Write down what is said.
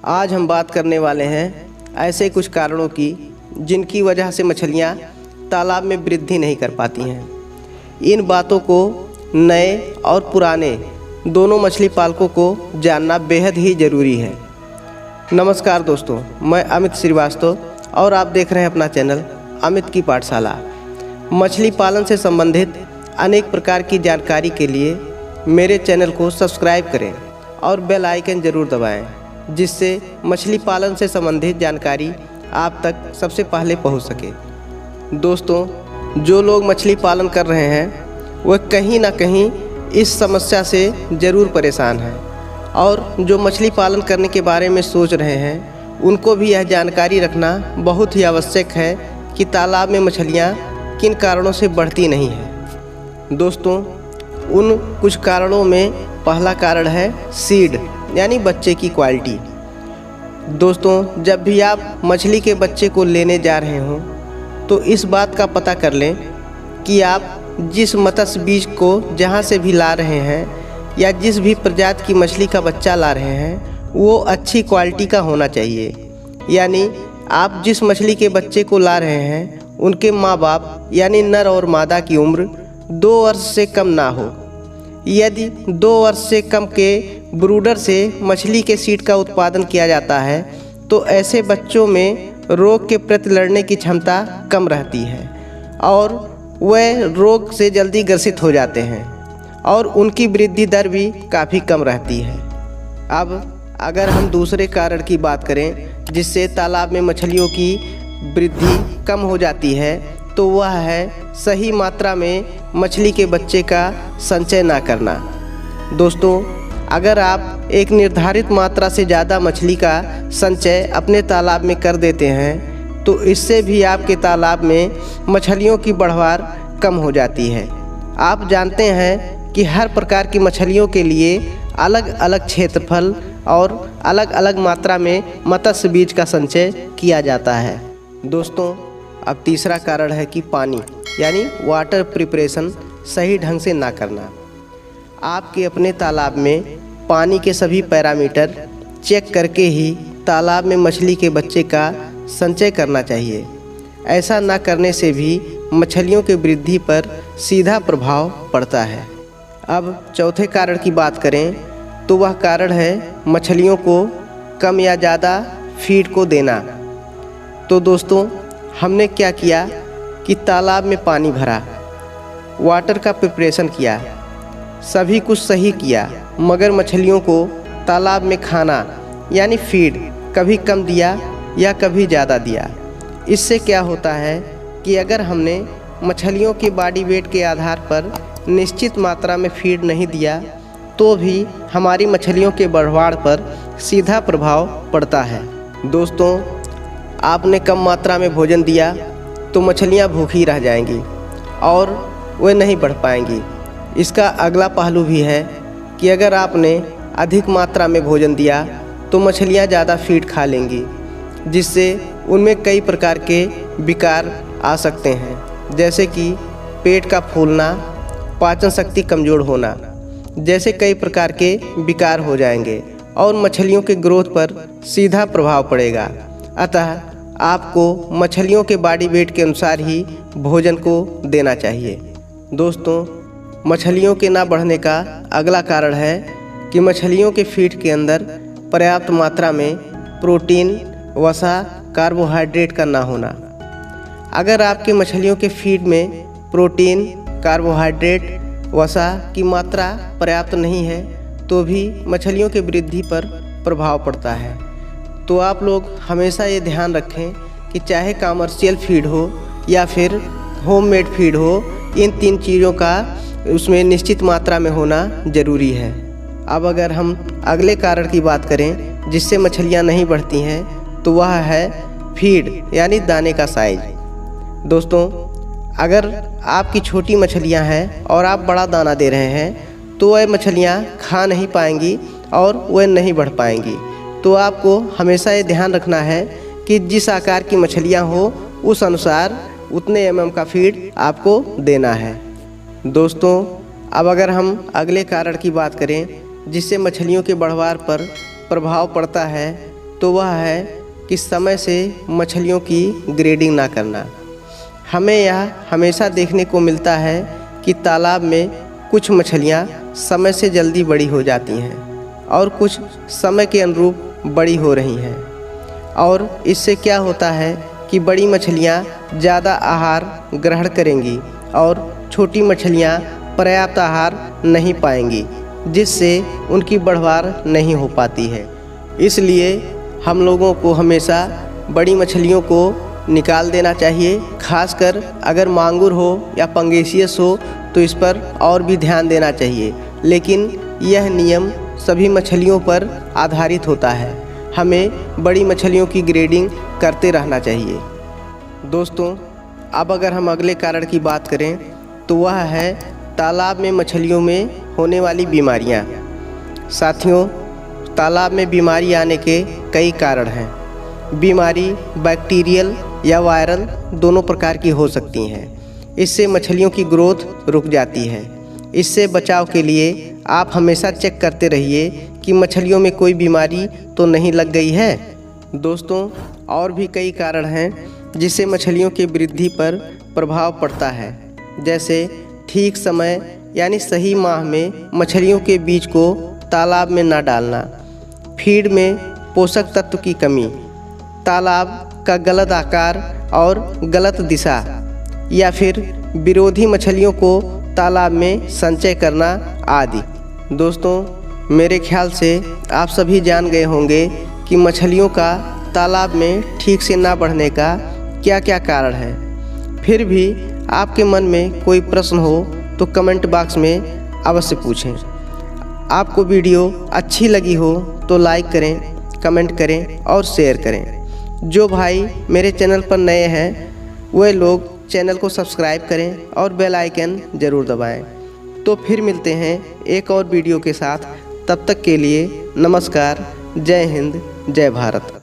आज हम बात करने वाले हैं ऐसे कुछ कारणों की जिनकी वजह से मछलियाँ तालाब में वृद्धि नहीं कर पाती हैं। इन बातों को नए और पुराने दोनों मछली पालकों को जानना बेहद ही ज़रूरी है। नमस्कार दोस्तों, मैं अमित श्रीवास्तव और आप देख रहे हैं अपना चैनल अमित की पाठशाला। मछली पालन से संबंधित अनेक प्रकार की जानकारी के लिए मेरे चैनल को सब्सक्राइब करें और बेल आइकन ज़रूर दबाएं, जिससे मछली पालन से संबंधित जानकारी आप तक सबसे पहले पहुंच सके। दोस्तों, जो लोग मछली पालन कर रहे हैं वह कहीं ना कहीं इस समस्या से ज़रूर परेशान हैं, और जो मछली पालन करने के बारे में सोच रहे हैं उनको भी यह जानकारी रखना बहुत ही आवश्यक है कि तालाब में मछलियाँ किन कारणों से बढ़ती नहीं हैं। दोस्तों, उन कुछ कारणों में पहला कारण है सीड यानी बच्चे की क्वालिटी। दोस्तों, जब भी आप मछली के बच्चे को लेने जा रहे हों तो इस बात का पता कर लें कि आप जिस मत्स्य बीज को जहाँ से भी ला रहे हैं या जिस भी प्रजाति की मछली का बच्चा ला रहे हैं वो अच्छी क्वालिटी का होना चाहिए। यानी आप जिस मछली के बच्चे को ला रहे हैं उनके माँ बाप यानी नर और मादा की उम्र 2 वर्ष से कम ना हो। यदि 2 वर्ष से कम के ब्रूडर से मछली के सीड का उत्पादन किया जाता है तो ऐसे बच्चों में रोग के प्रति लड़ने की क्षमता कम रहती है और वह रोग से जल्दी ग्रसित हो जाते हैं और उनकी वृद्धि दर भी काफ़ी कम रहती है। अब अगर हम दूसरे कारण की बात करें जिससे तालाब में मछलियों की वृद्धि कम हो जाती है तो वह है सही मात्रा में मछली के बच्चे का संचय ना करना। दोस्तों, अगर आप एक निर्धारित मात्रा से ज़्यादा मछली का संचय अपने तालाब में कर देते हैं तो इससे भी आपके तालाब में मछलियों की बढ़वार कम हो जाती है। आप जानते हैं कि हर प्रकार की मछलियों के लिए अलग अलग क्षेत्रफल और अलग अलग मात्रा में मत्स्य बीज का संचय किया जाता है। दोस्तों, अब तीसरा कारण है कि पानी यानी वाटर प्रिपरेशन सही ढंग से ना करना। आपके अपने तालाब में पानी के सभी पैरामीटर चेक करके ही तालाब में मछली के बच्चे का संचय करना चाहिए। ऐसा ना करने से भी मछलियों के वृद्धि पर सीधा प्रभाव पड़ता है। अब चौथे कारण की बात करें तो वह कारण है मछलियों को कम या ज़्यादा फीड को देना। तो दोस्तों, हमने क्या किया कि तालाब में पानी भरा, वाटर का प्रिपरेशन किया, सभी कुछ सही किया, मगर मछलियों को तालाब में खाना यानी फीड कभी कम दिया या कभी ज़्यादा दिया। इससे क्या होता है कि अगर हमने मछलियों के बॉडी वेट के आधार पर निश्चित मात्रा में फीड नहीं दिया तो भी हमारी मछलियों के बढ़वाड़ पर सीधा प्रभाव पड़ता है। दोस्तों, आपने कम मात्रा में भोजन दिया तो मछलियां भूखी रह जाएंगी और वे नहीं बढ़ पाएंगी। इसका अगला पहलू भी है कि अगर आपने अधिक मात्रा में भोजन दिया तो मछलियां ज़्यादा फीड खा लेंगी, जिससे उनमें कई प्रकार के विकार आ सकते हैं, जैसे कि पेट का फूलना, पाचन शक्ति कमज़ोर होना जैसे कई प्रकार के विकार हो जाएंगे और मछलियों के ग्रोथ पर सीधा प्रभाव पड़ेगा। अतः आपको मछलियों के बॉडी वेट के अनुसार ही भोजन को देना चाहिए। दोस्तों, मछलियों के ना बढ़ने का अगला कारण है कि मछलियों के फीड के अंदर पर्याप्त मात्रा में प्रोटीन, वसा, कार्बोहाइड्रेट का ना होना। अगर आपके मछलियों के फीड में प्रोटीन, कार्बोहाइड्रेट, वसा की मात्रा पर्याप्त नहीं है तो भी मछलियों की वृद्धि पर प्रभाव पड़ता है। तो आप लोग हमेशा ये ध्यान रखें कि चाहे कमर्शियल फीड हो या फिर होममेड फीड हो, इन 3 चीज़ों का उसमें निश्चित मात्रा में होना ज़रूरी है। अब अगर हम अगले कारण की बात करें जिससे मछलियाँ नहीं बढ़ती हैं तो वह है फीड यानी दाने का साइज। दोस्तों, अगर आपकी छोटी मछलियाँ हैं और आप बड़ा दाना दे रहे हैं तो वह मछलियाँ खा नहीं पाएंगी और वह नहीं बढ़ पाएंगी। तो आपको हमेशा ये ध्यान रखना है कि जिस आकार की मछलियाँ हो उस अनुसार उतने mm का फीड आपको देना है। दोस्तों, अब अगर हम अगले कारण की बात करें जिससे मछलियों के बढ़वार पर प्रभाव पड़ता है तो वह है कि समय से मछलियों की ग्रेडिंग ना करना। हमें यह हमेशा देखने को मिलता है कि तालाब में कुछ मछलियाँ समय से जल्दी बड़ी हो जाती हैं और कुछ समय के अनुरूप बड़ी हो रही हैं, और इससे क्या होता है कि बड़ी मछलियाँ ज़्यादा आहार ग्रहण करेंगी और छोटी मछलियाँ पर्याप्त आहार नहीं पाएंगी, जिससे उनकी बढ़वार नहीं हो पाती है। इसलिए हम लोगों को हमेशा बड़ी मछलियों को निकाल देना चाहिए। खासकर अगर मांगुर हो या पंगेसियस हो तो इस पर और भी ध्यान देना चाहिए, लेकिन यह नियम सभी मछलियों पर आधारित होता है। हमें बड़ी मछलियों की ग्रेडिंग करते रहना चाहिए। दोस्तों, अब अगर हम अगले कारण की बात करें तो वह है तालाब में मछलियों में होने वाली बीमारियां। साथियों, तालाब में बीमारी आने के कई कारण हैं। बीमारी बैक्टीरियल या वायरल दोनों प्रकार की हो सकती हैं। इससे मछलियों की ग्रोथ रुक जाती है। इससे बचाव के लिए आप हमेशा चेक करते रहिए कि मछलियों में कोई बीमारी तो नहीं लग गई है। दोस्तों, और भी कई कारण हैं जिससे मछलियों की वृद्धि पर प्रभाव पड़ता है, जैसे ठीक समय यानी सही माह में मछलियों के बीज को तालाब में ना डालना, फीड में पोषक तत्व की कमी, तालाब का गलत आकार और गलत दिशा, या फिर विरोधी मछलियों को तालाब में संचय करना आदि। दोस्तों, मेरे ख्याल से आप सभी जान गए होंगे कि मछलियों का तालाब में ठीक से ना बढ़ने का क्या क्या कारण है। फिर भी आपके मन में कोई प्रश्न हो तो कमेंट बॉक्स में अवश्य पूछें। आपको वीडियो अच्छी लगी हो तो लाइक करें, कमेंट करें और शेयर करें। जो भाई मेरे चैनल पर नए हैं वे लोग चैनल को सब्सक्राइब करें और बेल आइकन ज़रूर दबाएं। तो फिर मिलते हैं एक और वीडियो के साथ। तब तक के लिए नमस्कार। जय हिंद, जय भारत।